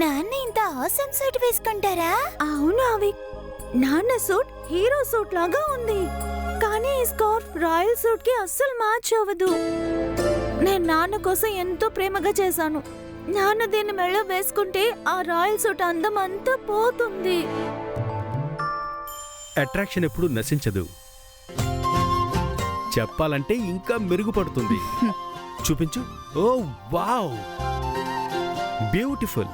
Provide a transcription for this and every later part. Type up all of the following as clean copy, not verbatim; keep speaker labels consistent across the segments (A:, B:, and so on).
A: నాన్న ఇంత awesome suit వేసుకుంటారా?
B: అవును అవి. నాన్న సూట్ హీరో సూట్ లాగా ఉంది, కానీ ఈ స్కార్ఫ్ రాయల్ సూట్ కి అస్సలు మ్యాచ్ అవ్వదు. నేను నాన్న కోసం ఎంతో ప్రేమగా చేశాను. నాన్న దీన్ని మెళ్ళ వేసుకుంటే ఆ రాయల్ సూట్ అందం అంతా పోతుంది.
C: అట్రాక్షన్ ఎప్పుడు నశించదు, చెప్పాలంటే ఇంకా మెరుగుపడుతుంది. చూపించు. ఓ వావ్, బ్యూటిఫుల్.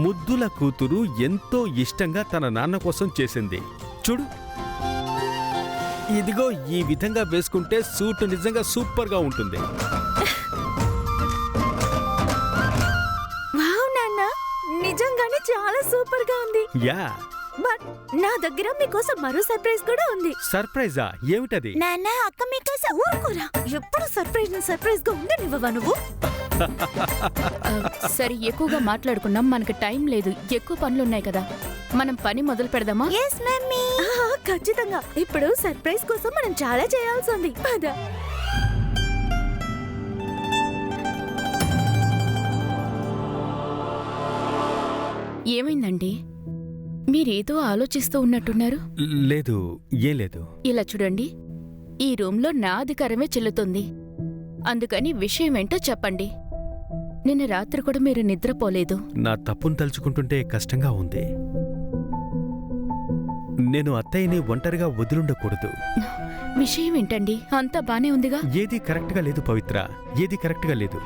C: ముద్దుల కూతురు ఎంతో ఇష్టంగా తన నాన్న కోసం చేసింది. చూడు, ఇదిగో ఈ విధంగా వేసుకుంటే సూట్ నిజంగా సూపర్ గా ఉంటుంది.
B: వావ్ నాన్న, నిజంగానే చాలా సూపర్ గా ఉంది.
C: యా,
B: బట్ నా దగ్గర మీకోసం మరో సర్ప్రైజ్ కూడా ఉంది.
C: సర్ప్రైజా? ఏమిటది?
A: నాన్న, అక్క మీకోసం.
B: ఊరుకోరా, ఎప్పుడు సర్ప్రైజ్ గా ఉండనివ్వవా నువ్వు?
D: సరే, ఎక్కువగా మాట్లాడుకున్నాం, మనకు టైం లేదు, ఎక్కువ పనులున్నాయి కదా. మనం పని మొదలు పెడదామా?
A: Yes mummy.
B: ఖచ్చితంగా. ఇప్పుడు సర్ప్రైజ్ కోసం మనం చాలా చేయాల్సి ఉంది. పద.
D: ఏమైందండి? మీరేదో ఆలోచిస్తూ ఉన్నట్టున్నారు.
C: లేదు, ఏం లేదు.
D: ఇలా చూడండి, ఈ రూంలో నా అధికారమే చెల్లుతుంది. అందుకని విషయం ఏంటో చెప్పండి. నిన్న రాత్రి కూడా మీరు నిద్రపోలేదు.
C: నా తప్పును తలుచుకుంటుంటే కష్టంగా ఉంది. నేను అత్తయ్యని ఒంటరిగా వదిలుండకూడదు.
D: విషయం ఏంటండి? అంతా బానే ఉందిగా.
C: ఏదీ కరెక్ట్గా లేదు పవిత్ర, ఏదీ కరెక్ట్గా లేదు.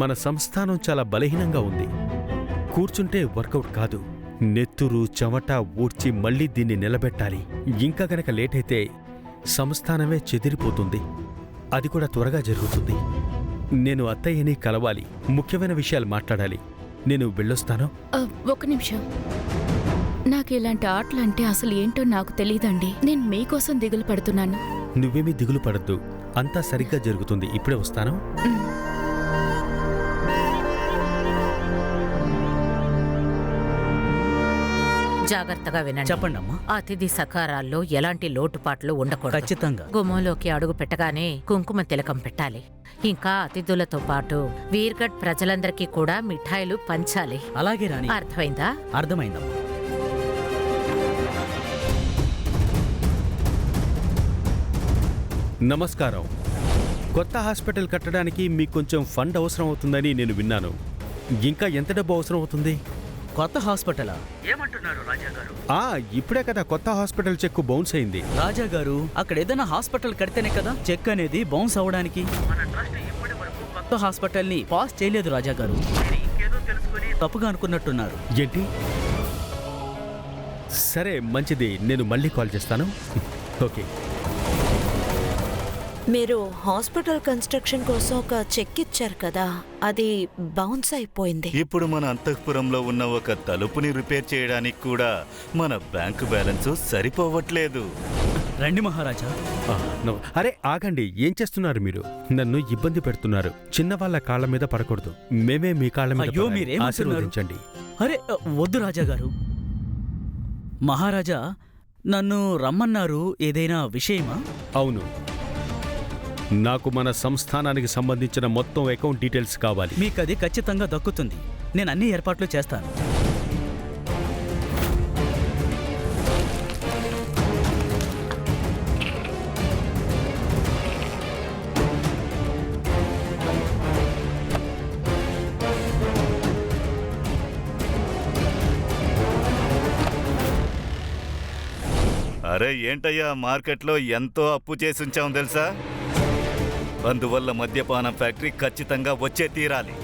C: మన సంస్థానం చాలా బలహీనంగా ఉంది. కూర్చుంటే వర్కౌట్ కాదు. నెత్తురు చెమట ఊడ్చి మళ్లీ దీన్ని నిలబెట్టాలి. ఇంకా గనక లేట్ అయితే సంస్థానమే చెదిరిపోతుంది. అది కూడా త్వరగా జరుగుతుంది. నేను అత్తయ్యని కలవాలి, ముఖ్యమైన విషయాలు మాట్లాడాలి. నేను వెళ్ళొస్తాను.
D: ఒక నిమిషం. నాకు ఇలాంటి ఆటలంటే అసలు ఏంటో నాకు తెలియదండి. నేను మీకోసం దిగులు పడుతున్నాను.
C: నువ్వేమీ దిగులు పడద్దు, అంతా సరిగ్గా జరుగుతుంది. ఇప్పుడే వస్తాను.
E: జాగ్రత్తగా వినండి.
F: చెప్పండి అమ్మా.
E: అతిథి సకారాల్లో ఎలాంటి లోటుపాట్లు ఉండకూడదు.
F: ఖచ్చితంగా.
E: గుమ్మంలోకి అడుగు పెట్టగానే కుంకుమ తిలకం పెట్టాలి. ఇంకా అతిథులతో పాటు వీర్గఢ్ ప్రజలందరికీ కూడా మిఠాయిలు పంచాలి.
F: అలాగే రాణి.
E: అర్థమైందా?
F: అర్థమైందమ్మా.
C: నమస్కారం. కొత్త హాస్పిటల్ కట్టడానికి మీకు కొంచెం ఫండ్ అవసరం అవుతుందని నేను విన్నాను. ఇంకా ఎంత డబ్బు అవసరం అవుతుంది?
F: కొత్త హాస్పిటలా? ఏమంటున్నారు రాజాగారు?
C: ఇప్పుడే కదా కొత్త హాస్పిటల్ చెక్కు బౌన్స్ అయింది.
F: రాజాగారు, అక్కడ ఏదైనా హాస్పిటల్ కడితేనే కదా చెక్ అనేది బౌన్స్ అవడానికి. మన ట్రస్ట్ ఇప్పటి వరకు కొత్త హాస్పిటల్ ని పాస్ చేయలేదు రాజాగారు. ఇంకేదో తెలుసుకుని తప్పుగా అనుకున్నట్టున్నారు.
C: ఏంటి? సరే, మంచిది. నేను మళ్ళీ కాల్ చేస్తాను. ఓకే.
G: మీరు హాస్పిటల్ కన్స్ట్రక్షన్ కోసం ఒక చెక్ ఇచ్చారు కదా, అది బౌన్స్ అయిపోయింది.
H: ఇప్పుడు మన అంతఃపురంలో ఉన్న ఒక తలుపుని రిపేర్ చేయడానికి కూడా మన బ్యాంకు బ్యాలెన్స్ సరిపోవట్లేదు.
F: రండి మహారాజా.
C: అరే ఆగండి, ఏం చేస్తున్నారు మీరు? నన్ను ఇబ్బంది పెడుతున్నారు. చిన్నవాళ్ళ కాళ్ళ మీద పడకూడదు. మేమే మీ కాళ్ళ మీద
F: అయ్యో,
C: పడాలి.
F: మీరేమంటున్నారు?
C: ఆశీర్వదించండి.
F: అరే వద్దు రాజాగారు. మహారాజా, నన్ను రమ్మన్నారు. ఏదైనా విషయమా?
C: అవును, నాకు మన సంస్థానానికి సంబంధించిన మొత్తం అకౌంట్ డీటెయిల్స్ కావాలి.
F: మీకది ఖచ్చితంగా దక్కుతుంది. నేను అన్ని ఏర్పాట్లు చేస్తాను.
H: అరే ఏంటయ్యా, మార్కెట్లో ఎంతో అప్పు చేసి ఉంచాం తెలుసా? అందువల్ల మద్యపాన ఫ్యాక్టరీ ఖచ్చితంగా వచ్చే తీరాలి.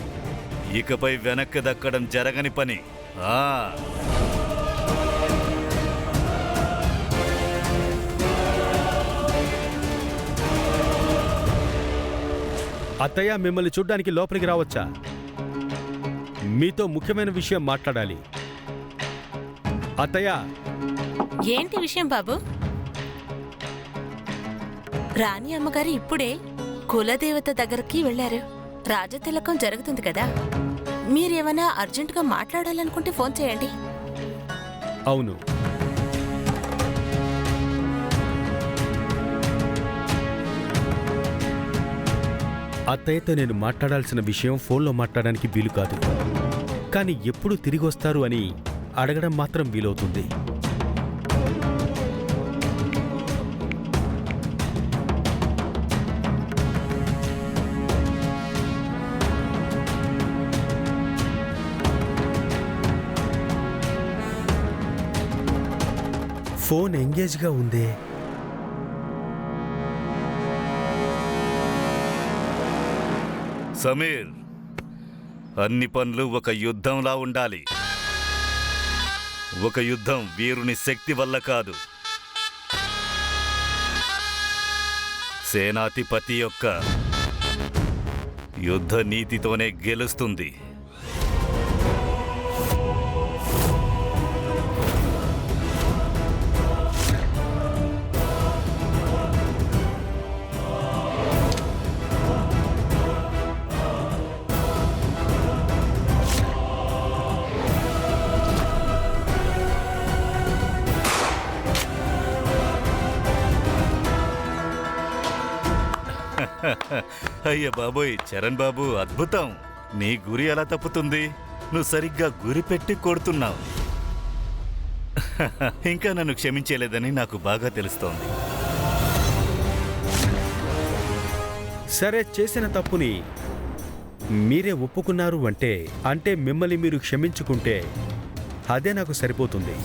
H: ఇకపై వెనక్కి దక్కడం జరగని పని.
C: అత్తయ్య, మిమ్మల్ని చూడ్డానికి లోపలికి రావచ్చా? మీతో ముఖ్యమైన విషయం మాట్లాడాలి. అత్తయ్య.
I: ఏంటి విషయం బాబు? రాణి అమ్మగారు ఇప్పుడే కులదేవత దగ్గరికి వెళ్లారు. రాజతిలకం జరుగుతుంది కదా, మీరేమైనా అర్జెంటుగా మాట్లాడాలనుకుంటే ఫోన్ చేయండి.
C: అవును, అత్తయ్యతో నేను మాట్లాడాల్సిన విషయం ఫోన్లో మాట్లాడడానికి వీలు కాదు. కానీ ఎప్పుడు తిరిగొస్తారు అని అడగడం మాత్రం వీలవుతుంది. ఫోన్ ఎంగేజ్గా ఉందే.
H: సమీర్, అన్ని పనులు ఒక యుద్ధంలా ఉండాలి. ఒక యుద్ధం వీరుని శక్తి వల్ల కాదు, సేనాధిపతి యొక్క యుద్ధ నీతితోనే గెలుస్తుంది. అయ్య బాబోయ్, చరణ్ బాబు, అద్భుతం! నీ గురి ఎలా తప్పుతుంది? నువ్వు సరిగ్గా గురి పెట్టి కొడుతున్నావు. ఇంకా నన్ను క్షమించలేదని నాకు బాగా తెలుస్తోంది.
C: సరే, చేసిన తప్పుని మీరే ఒప్పుకున్నారు అంటే మిమ్మల్ని మీరు క్షమించుకుంటే అదే నాకు సరిపోతుంది.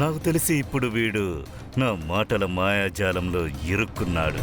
H: నాకు తెలిసి ఇప్పుడు వీడు నా మాటల మాయాజాలంలో ఇరుక్కున్నాడు.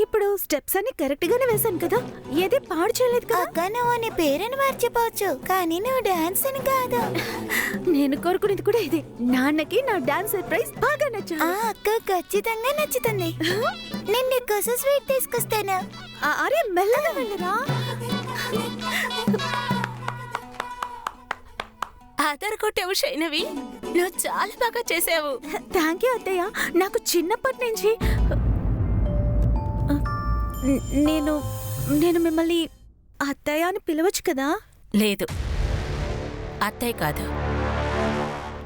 B: ఇప్పుడు స్టెప్స్ అన్ని కరెక్ట్ గానే వేశాను కదా, ఏది పాడు చేయలేదు కదా.
A: అక్క, నువ్వు నీ పేరుని మర్చిపోవచ్చు, కానీ నువ్వు డాన్స్ అని కాదు.
B: నేను కోరుకునేది కూడా ఇదే. నాన్నకి నా డాన్స్ సర్ప్రైజ్ బాగా నచ్చింది.
A: అక్క ఖచ్చితంగా నచ్చుతుంది. నేను నీకోసం స్వీట్ తీసుకొస్తాను.
B: అరే, మెల్లగా వెళ్ళరా.
I: ఆధార్ కొట్టావు శైనవి, నువ్వు చాలా బాగా చేసావు.
B: థ్యాంక్ యూ అత్తయ్య. నాకు చిన్నప్పటి నుంచి నేను మిమ్మల్ని అత్తయ్య అని పిలవచ్చు కదా.
I: లేదు, అత్తయ్య కాదు,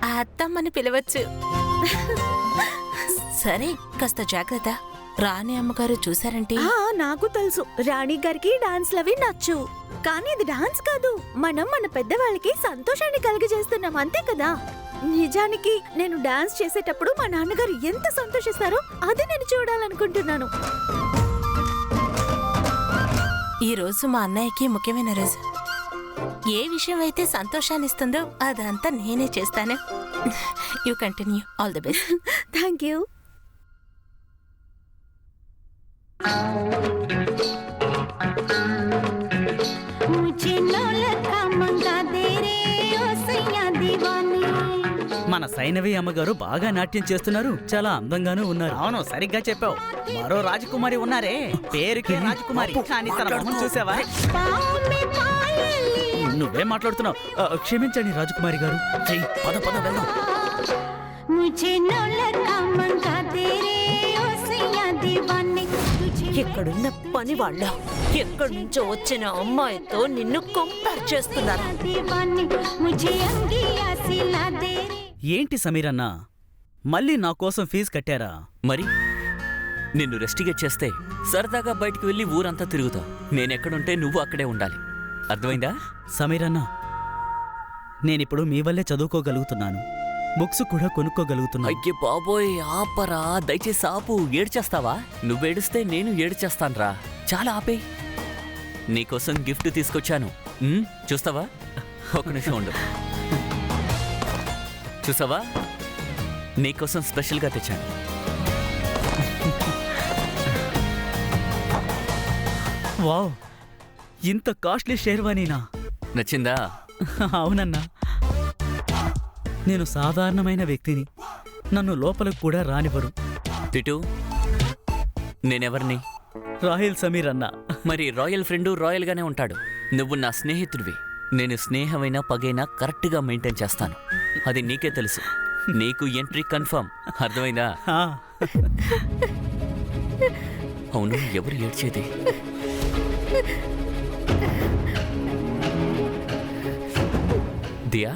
I: ఆ అత్తమ్మని పిలవచ్చు. సరే, కాస్త జాగ్రత్త. రాణి అమ్మగారు చూసారంటే.
B: నాకు తెలుసు, రాణి గారికి డాన్స్ లవి నచ్చు. కానీ ఇది డాన్స్ కాదు, మనం మన పెద్దవాళ్ళకి సంతోషాన్ని కలిగజేస్తున్నాం, అంతే కదా. నిజానికి నేను డాన్స్ చేసేటప్పుడు మా నాన్నగారు ఎంత సంతోషిస్తారో అది నేను చూడాలనుకుంటున్నాను.
I: ఈ రోజు మా అన్నయ్యకి ముఖ్యమైన రోజు. ఏ విషయం అయితే సంతోషాన్ని ఇస్తుందో అదంతా నేనే చేస్తాను. You continue. All the best.
B: Thank you.
F: మన సైనవి అమ్మగారు బాగా నాట్యం చేస్తున్నారు, చాలా అందంగానూ ఉన్నారు. అవును, సరిగ్గా చెప్పావు. మరో రాజకుమారి ఉన్నారే, పేరుకే రాజకుమారి, కానీ తన మొహం చూసావా? నువ్వేం మాట్లాడుతున్నావు? క్షమించండి రాజకుమారి గారు. పద పద వెళ్దాం.
G: ఎక్కడున్న పని వాళ్ళ ఎక్కడి నుంచో వచ్చిన అమ్మాయితో నిన్ను కంపేర్ చేస్తున్నారు.
F: ఏంటి సమీరన్న, మళ్ళీ నా కోసం ఫీజు కట్టారా?
J: మరి నిన్ను రెస్టిగేట్ చేస్తే సరదాగా బయటికి వెళ్ళి ఊరంతా తిరుగుతావు. నేనెక్కడుంటే నువ్వు అక్కడే ఉండాలి, అర్థమైందా?
F: సమీరన్న, నేనిప్పుడు మీ వల్లే చదువుకోగలుగుతున్నాను, బుక్స్ కూడా కొనుక్కోగలుగుతున్నాను.
J: అయ్యే బాబోయ్, ఆపరా, దయచేసి ఆపు. ఏడ్చేస్తావా? నువ్వేడిస్తే నేను ఏడ్చేస్తాన్రా. చాలా ఆపే. నీకోసం గిఫ్ట్ తీసుకొచ్చాను. చూస్తావా? ఒక నిమిషం ఉండు. చూసావా? నీకోసం స్పెషల్గా తెచ్చాను.
F: వావ్, ఇంత కాస్ట్లీ షేర్వానీనా?
J: నచ్చిందా?
F: అవునన్నా, నేను సాధారణమైన వ్యక్తిని, నన్ను లోపలకు కూడా రానివ్వరు.
J: తిటు, నేనెవరిని?
F: రాహిల్ సమీర్ అన్నా.
J: మరి రాయల్ ఫ్రెండు రాయల్గానే ఉంటాడు. నువ్వు నా స్నేహితుడివి. నేను స్నేహమైనా పగైనా కరెక్ట్గా మెయింటైన్ చేస్తాను. అది నీకే తెలుసు. నీకు ఎంట్రీ కన్ఫర్మ్. అర్థమైందా?
F: ఆ,
J: అవును, ఎవరు ఏడ్చేది? దియా,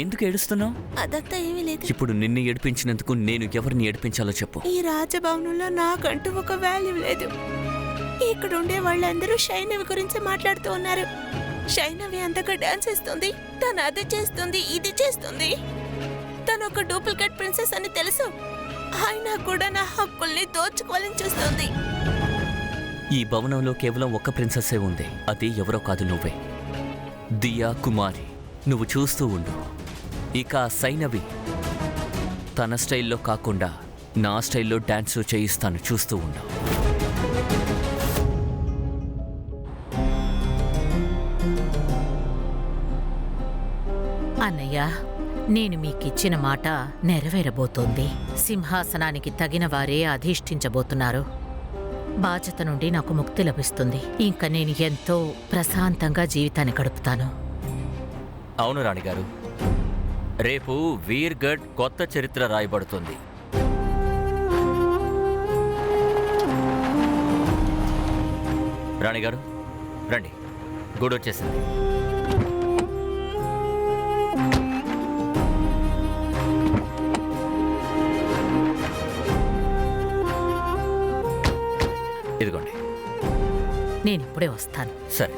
J: ఎందుకు ఏడుస్తున్నావు?
I: అదంతా ఏమీ లేదు.
J: ఇప్పుడు నిన్ను ఏడిపించినందుకు నేను ఎవరిని ఏడిపించాలో చెప్పు.
I: ఈ రాజభవనంలో నాకంటూ ఒక వాల్యూ లేదు. ఇక్కడ ఉండే వాళ్ళందరూ షైనవి గురించి మాట్లాడుతూ ఉన్నారు. షైనవి అంతగా డాన్స్ చేస్తుంది, తను అది చేస్తుంది, ఇది చేస్తుంది. తను ఒక డూప్లికేట్ ప్రిన్సెస్ అని తెలుసు, అయినా కూడా నా హక్కుల్ని దోచుకోవాలని చూస్తుంది.
J: ఈ భవనంలో కేవలం ఒక్క ప్రిన్సెస్సే ఉంది. అది ఎవరో కాదు, నువ్వే. దియా కుమారి. నువ్వు చూస్తూ ఉండు. ఇక సైనవి తన స్టైల్లో కాకుండా నా స్టైల్లో డాన్స్ చేయిస్తాను. చూస్తూ ఉండు.
E: అన్నయ్య, నేను మీకిచ్చిన మాట నెరవేరబోతోంది. సింహాసనానికి తగిన వారే అధిష్ఠించబోతున్నారు. బాధ్యత నుండి నాకు ముక్తి లభిస్తుంది. ఇంకా నేను ఎంతో ప్రశాంతంగా జీవితాన్ని గడుపుతాను.
J: అవును రాణిగారు, రేపు వీర్గఢ్ కొత్త చరిత్ర రాయబడుతుంది. రాణిగారు రండి, గుడొచ్చేసింది. ఇదిగోండి.
E: నేనిప్పుడే వస్తాను.
J: సరే.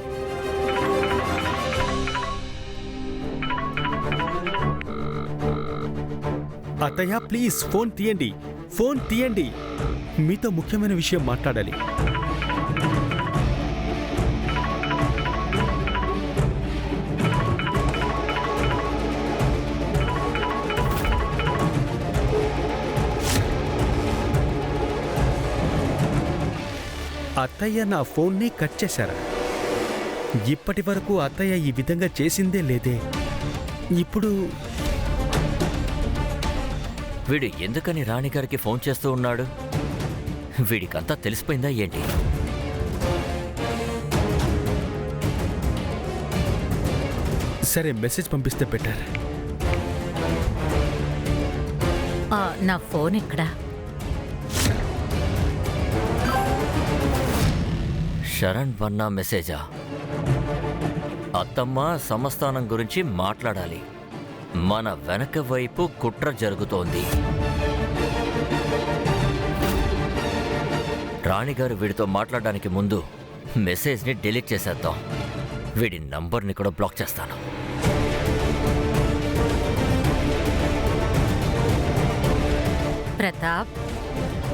C: అత్తయ్య ప్లీజ్ ఫోన్ తీయండి, ఫోన్ తీయండి. మీతో ముఖ్యమైన విషయం మాట్లాడాలి. అత్తయ్య నా ఫోన్ని కట్ చేశారా? ఇప్పటి వరకు అత్తయ్య ఈ విధంగా చేసిందే లేదే. ఇప్పుడు
J: వీడు ఎందుకని రాణిగారికి ఫోన్ చేస్తూ ఉన్నాడు? వీడికంతా తెలిసిపోయిందా ఏంటి?
C: సరే, మెసేజ్ పంపిస్తే బెటర్.
E: నా ఫోన్ ఎక్కడా?
J: శరణ్ వన్నా మెసేజా? అత్తమ్మ సమస్థానం గురించి మాట్లాడాలి. మన వెనక వైపు కుట్ర జరుగుతోంది. రాణిగారు వీడితో మాట్లాడడానికి ముందు మెసేజ్ని డిలీట్ చేసేద్దాం. వీడి నంబర్ని కూడా బ్లాక్ చేస్తాను.
E: ప్రతాప్,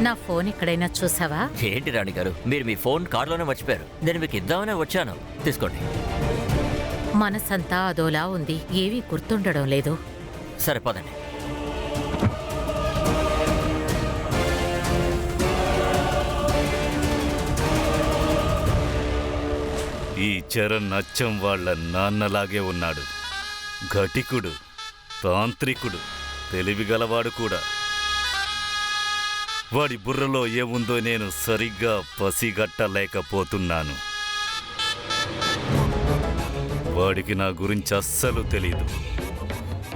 E: నా ఫోన్ ఎక్కడైనా చూసావా?
J: ఏంటి రాణిగారు, మీరు మీ ఫోన్ కార్లోనే మర్చిపోయారు. నేను మీకు ఇద్దామనే వచ్చాను, తీసుకోండి.
E: మనసంతా అదోలా ఉంది, ఏమీ గుర్తుండడం లేదు.
J: సరే పదండి.
H: ఈ చరణ్ అచ్చం వాళ్ళ నాన్నలాగే ఉన్నాడు. ఘటికుడు, తాంత్రికుడు, తెలివిగలవాడు కూడా. వాడి బుర్రలో ఏముందో నేను సరిగ్గా పసిగట్టలేకపోతున్నాను. వాడికి నా గురించి అస్సలు తెలీదు.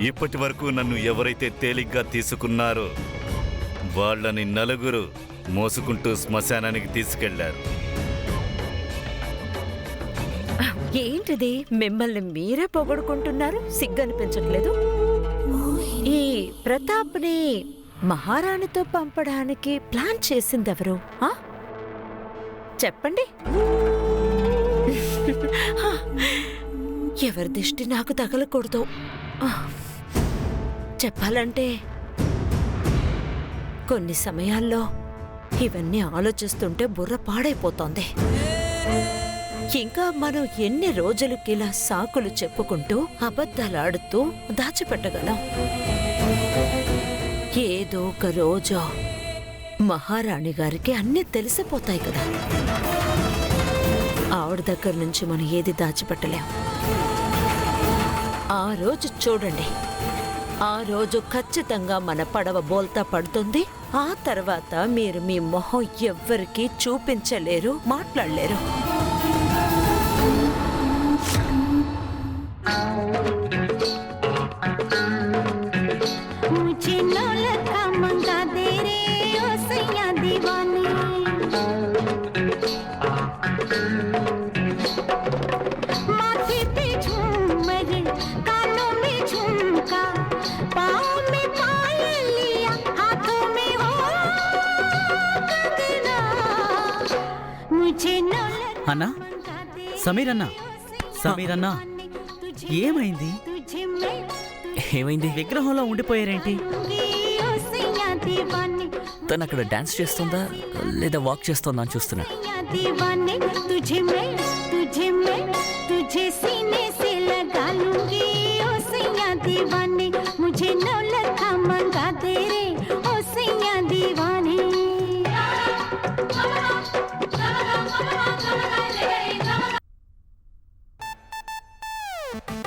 H: ఇప్పటి వరకు నన్ను ఎవరైతే తేలిగ్గా తీసుకున్నారో వాళ్ళని నలుగురు మోసుకుంటూ శ్మశానానికి తీసుకెళ్లారు.
G: ఏంటిది, మిమ్మల్ని మీరే పొగడుకుంటున్నారు? సిగ్గనిపించట్లేదు? ఈ ప్రతాప్ని మహారాణితో పంపడానికి ప్లాన్ చేసిందెవరు? చెప్పండి. ఎవరి దిష్టి నాకు తగలకూడదు. చెప్పాలంటే కొన్ని సమయాల్లో ఇవన్నీ ఆలోచిస్తుంటే బుర్ర పాడైపోతోంది. ఇంకా మనం ఎన్ని రోజులకిలా సాకులు చెప్పుకుంటూ అబద్ధాలాడుతూ దాచిపెట్టగలం? ఏదో ఒక రోజు మహారాణి గారికి అన్నీ తెలిసిపోతాయి కదా. ఆవిడ దగ్గర నుంచి మనం ఏది దాచిపెట్టలేం. ఆ రోజు చూడండి, ఆ రోజు ఖచ్చితంగా మన పడవ బోల్తా పడుతుంది. ఆ తర్వాత మీరు మీ మొహం ఎవ్వరికీ చూపించలేరు, మాట్లాడలేరు.
F: అన్నా, సమీర్ అన్నా, సమీర్ అన్నా, ఏమైంది?
J: ఏమైంది?
F: విగ్రహంలో ఉండిపోయారేంటి?
J: తను అక్కడ డాన్స్ చేస్తుందా లేదా వాక్ చేస్తుందా అని చూస్తున్నా.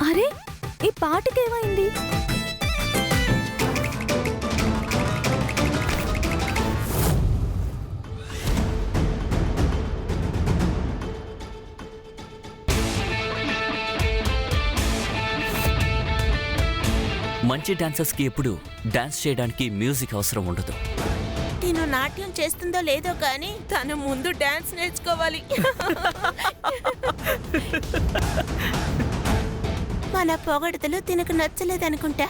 B: అరే, ఈ పాటకేమైంది?
J: మంచి డాన్సర్స్కి ఎప్పుడు డాన్స్ చేయడానికి మ్యూజిక్ అవసరం ఉండదు.
I: తిను నాట్యం చేస్తుందో లేదో కానీ తను ముందు డాన్స్ నేర్చుకోవాలి. మన పొగడతలు తినకు నచ్చలేదనుకుంటా.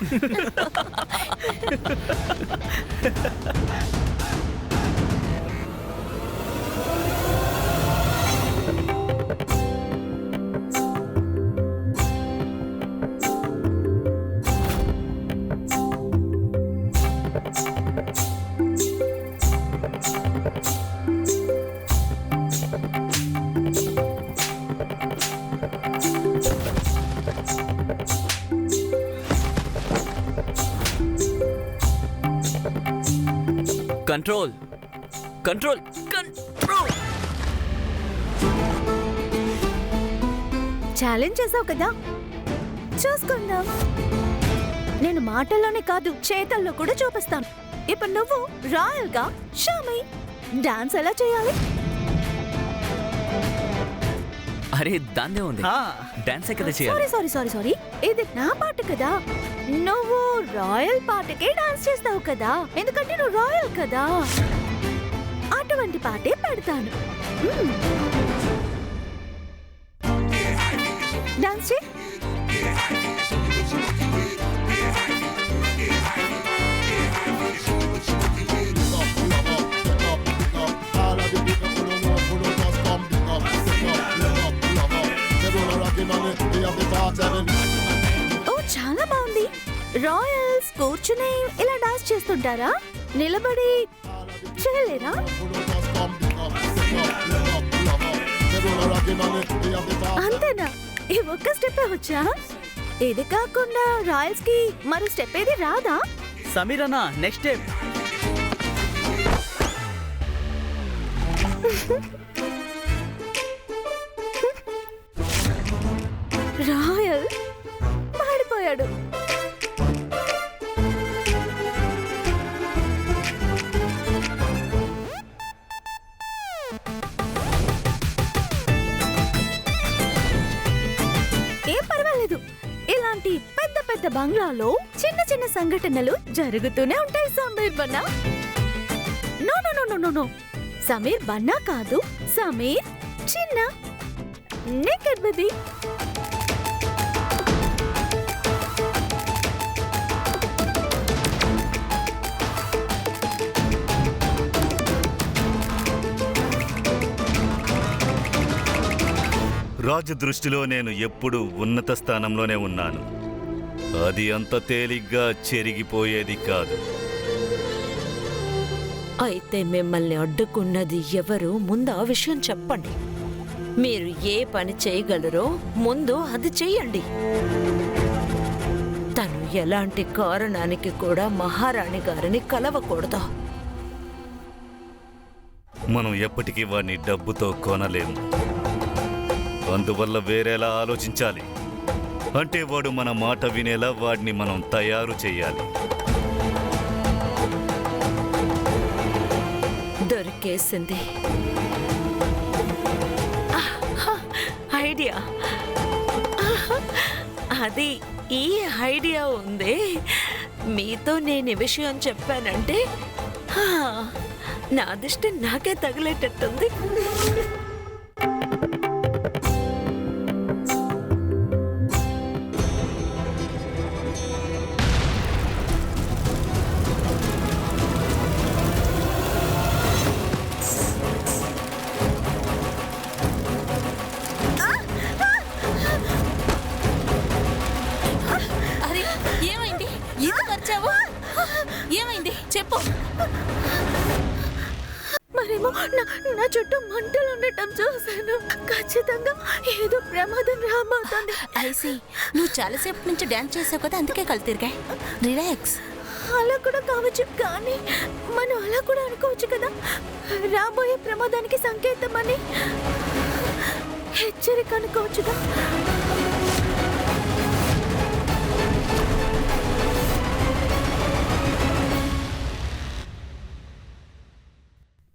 J: Control, control, control.
B: ఛాలెంజ్ చేసావు కదా, చూసుకుందాం. నేను మాటల్లోనే కాదు, చేతల్లో కూడా చూపిస్తాను. ఇప్పుడు నువ్వు రాయల్ గా షామై డాన్స్ ఎలా చేయాలి?
J: అరే దాన్నే ఉంది, డాన్స్ కదా చేయాలి.
B: సారీ సారీ సారీ సారీ, ఇది నా పాట కదా. నువ్వు రాయల్ పాటకే డాన్స్ చేస్తావు కదా, ఎందుకంటే నువ్వు రాయల్ కదా. అటువంటి పాటే పెడతాను. డాన్స్ చే. ఓ చాలా బాగుంది. రాయల్స్ కూర్చుని ఇలా డాన్స్ చేస్తుంటారా? నిలబడి చేయలేరా? అంతేనా? ఈ ఒక్క స్టెప్ వచ్చా? ఇది కాకుండా రాయల్స్ కి మరో స్టెప్ ఏది రాదా?
F: సమీర్ అన్నా, నెక్స్ట్ స్టెప్.
B: రాయల్ పాడిపోయాడు. ఏం పర్వాలేదు, ఇలాంటి పెద్ద పెద్ద బంగ్లాలో చిన్న చిన్న సంఘటనలు జరుగుతూనే ఉంటాయి. Sameer Banna, no no no no no, Sameer Banna కాదు, సమీర్ చిన్న నేకెడ్ బేబీ.
H: రాజు దృష్టిలో నేను ఎప్పుడూ ఉన్నత స్థానంలోనే ఉన్నాను. అది అంత తేలిగ్గా చెరిగిపోయేది కాదు.
G: అయితే మిమ్మల్ని అడ్డుకున్నది ఎవరు? ముందు ఆ విషయం చెప్పండి. మీరు ఏ పని చేయగలరో ముందు అది చెయ్యండి. తను ఎలాంటి కారణానికి కూడా మహారాణి గారిని కలవకూడదు.
H: మనం ఎప్పటికీ వాడిని డబ్బుతో కొనలేము. అందువల్ల వేరేలా ఆలోచించాలి. అంటే వాడు మన మాట వినేలా వాడిని మనం తయారు చేయాలి.
G: దొరికేసింది ఐడియా. అది ఈ ఐడియా ఉంది. మీతో నేను ఈ విషయం చెప్పానంటే నా దిష్టి నాకే తగిలేటట్టుంది.
I: అరే ఏమైంది? ఎందుకు వచ్చావు? ఏమైంది చెప్పు.
B: మరేమో నా చుట్టూ మంటలు ఉండటం చూశాను. ఖచ్చితంగా ఏదో ప్రమాదం రాబోతుంది.
I: ఐసి నువ్వు చాలాసేపు నుంచి డాన్స్ చేసావు కదా, అందుకే కళ్ళు తిరిగాయి. రిలాక్స్.
B: అలా కూడా కావచ్చు, కానీ మనం అలా కూడా అనుకోవచ్చు కదా, రాబోయే ప్రమాదానికి సంకేతం అని. హెచ్చరిక అనుకోవచ్చుగా.